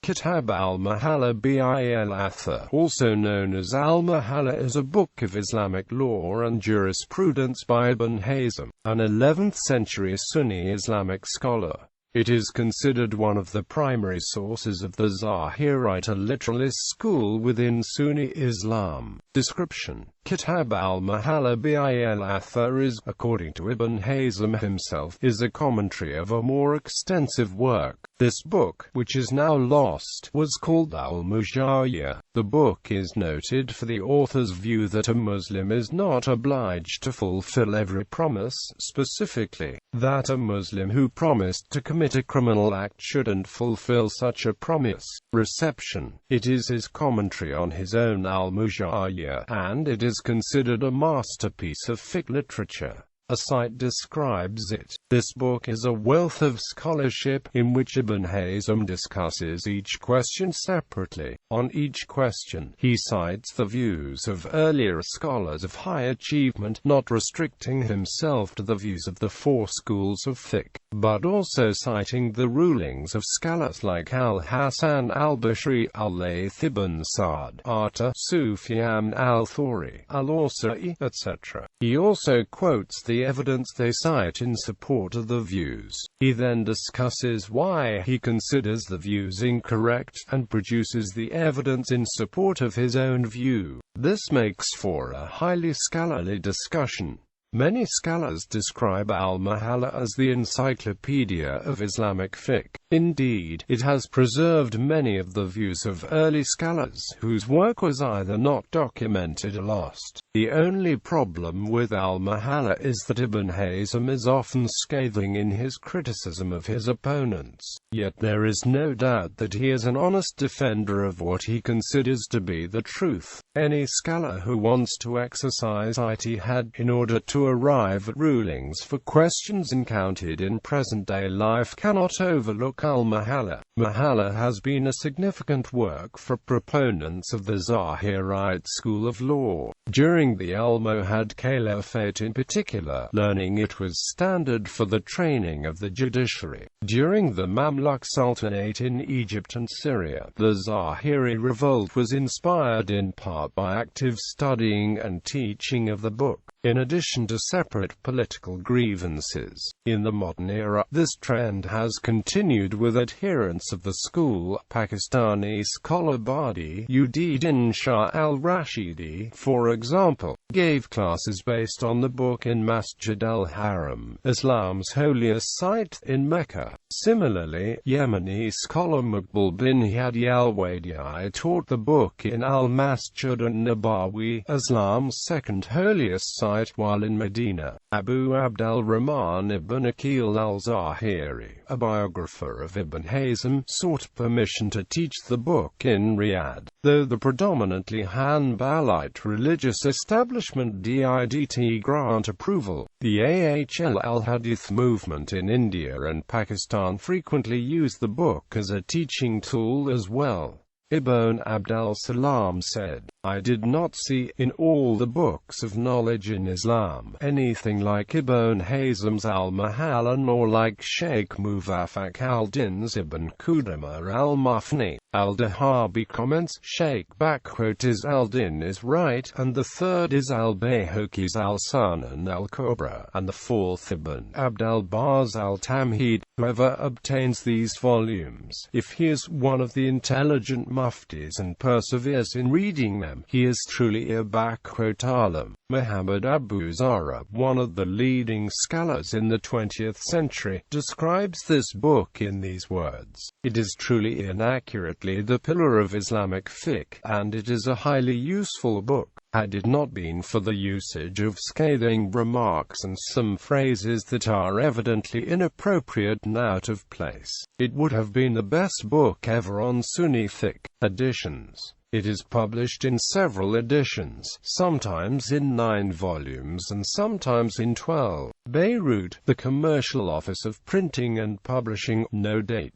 Kitab al-Muhallā bil-Athār, also known as Al-Muhallā, is a book of Islamic law and jurisprudence by Ibn Hazm, an 11th century Sunni Islamic scholar. It is considered one of the primary sources of the Zahirite, a literalist school within Sunni Islam. Description: Kitab al-Muhallā bil-Athār is, according to Ibn Hazm himself, is a commentary of a more extensive work. This book, which is now lost, was called al-Muhallā. The book is noted for the author's view that a Muslim is not obliged to fulfill every promise, specifically, that a Muslim who promised to commit a criminal act shouldn't fulfill such a promise. Reception: it is his commentary on his own al-Muhallā, and it is considered a masterpiece of fiqh literature. A site describes it. This book is a wealth of scholarship, in which Ibn Hazm discusses each question separately. On each question, he cites the views of earlier scholars of high achievement, not restricting himself to the views of the four schools of fiqh, but also citing the rulings of scholars like al-Hasan al-Basri, al-Layth ibn Sa'd, Ata, Sufyan al-Thawri, al-Awza'i, etc. He also quotes the evidence they cite in support of the views. He then discusses why he considers the views incorrect, and produces the evidence in support of his own view. This makes for a highly scholarly discussion. Many scholars describe Al-Muhallā as the encyclopedia of Islamic fiqh. Indeed, it has preserved many of the views of early scholars, whose work was either not documented or lost. The only problem with Al-Muhallā is that Ibn Hazm is often scathing in his criticism of his opponents. Yet there is no doubt that he is an honest defender of what he considers to be the truth. Any scholar who wants to exercise ijtihad in order to arrive at rulings for questions encountered in present-day life cannot overlook Al-Muhallā. Muhallā has been a significant work for proponents of the Zahirite school of law. During the Almohad Caliphate in particular, learning it was standard for the training of the judiciary. During the Mamluk Sultanate in Egypt and Syria, the Zahiri revolt was inspired in part by active studying and teaching of the book, in addition to separate political grievances. In the modern era, this trend has continued with adherents of the school. Pakistani scholar Badiuddin Shah al-Rashidi, for example, gave classes based on the book in Masjid al-Haram, Islam's holiest site in Mecca. Similarly, Yemeni scholar Maqbul bin Hadi al-Wadi taught the book in al-Masjid al-Nabawi, Islam's second holiest site, while in Medina. Abu Abd al-Rahman ibn Aqil al-Zahiri, a biographer of Ibn Hazm, sought permission to teach the book in Riyadh. Though the predominantly Hanbalite religious establishment did grant approval, the Ahl al-Hadith movement in India and Pakistan frequently use the book as a teaching tool as well. Ibn Abd al-Salam said, "I did not see, in all the books of knowledge in Islam, anything like Ibn Hazm's al-Muhallā, nor like Shaykh Muwaffaq al-Din's Ibn Qudamah al-Mufni." Al-Dahabi comments, Shaykh is al-Din is right, and the third is al-Bayhaqi's al-Sunan al-Kubra, and the fourth Ibn Abd al-Bar's al-Tamheed. Whoever obtains these volumes, if he is one of the intelligent muftis and perseveres in reading them, he is truly a alim. Muhammad Abu Zahra, one of the leading scholars in the 20th century, describes this book in these words: "It is truly and accurately the pillar of Islamic fiqh, and it is a highly useful book. Had it not been for the usage of scathing remarks and some phrases that are evidently inappropriate and out of place, it would have been the best book ever on Sunni fiqh." Editions. It is published in several editions, sometimes in 9 volumes and sometimes in 12. Beirut, the Commercial Office of Printing and Publishing. No date.